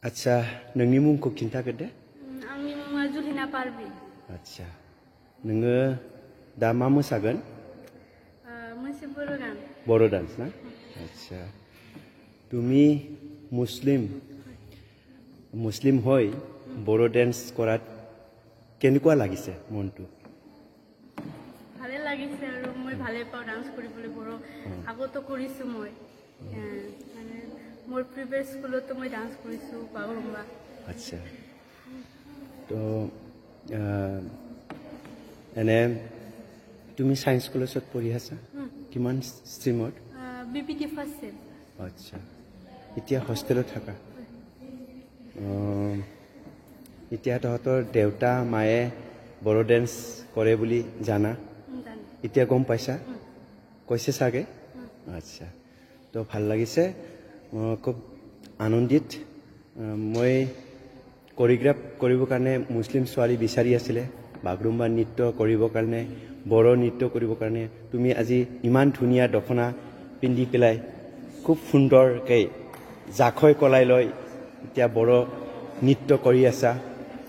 आच्छा नोंनि मुंखौ खिन्थाग्रोदो आंनि मुङा जुलिना पारभिन आच्छा नोङो दा मा मोसागोन मोनसे बर' गान বড় ডান্স না আচ্ছা তুমি মুসলিম হৈ বড় ডান্স কৰাত কেনেকুৱা লাগিছে মনটো ভালে লাগিছে আৰু মই ভালে পাওঁ ডান্স কৰিবলৈ বড় আগতো কৰিছো মই মানে মোৰ প্ৰিভিয়াছ স্কুলতো মই ডান্স কৰিছো বাগৰুম্বা আচ্ছা তো এনে তুমি সায়েন্স কলেজত পঢ়ি আছা কিমান ষ্ট্ৰীমত বিপিটি ফাৰ্ষ্ট ছেম আচ্ছা এতিয়া হোষ্টেলত থাকা এতিয়া তহঁতৰ দেউতা মায়ে বড় ডেন্স কৰে বুলি জানা এতিয়া গম পাইছা কৈছে চাগে আচ্ছা তো ভাল লাগিছে খুব আনন্দিত মই কোৰিওগ্ৰাফ কৰিবৰ কাৰণে মুছলিম ছোৱালী বিচাৰি আছিলে বাগৰুম্বা নৃত্য কৰিবৰ কাৰণে বড় নৃত্য কৰিবৰ কাৰণে তুমি আজি ইমান ধুনীয়া দখনা পিন্ধি পেলাই খুব সুন্দৰকৈ জাখৈ কলাই লৈ এতিয়া বড় নৃত্য কৰি আছা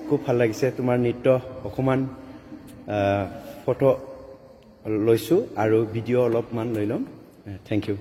খুব ভাল লাগিছে তোমাৰ নৃত্য অকমান ফটো লৈছোঁ আৰু ভিডিঅ' অলপমান লৈ ল'ম থেংক ইউ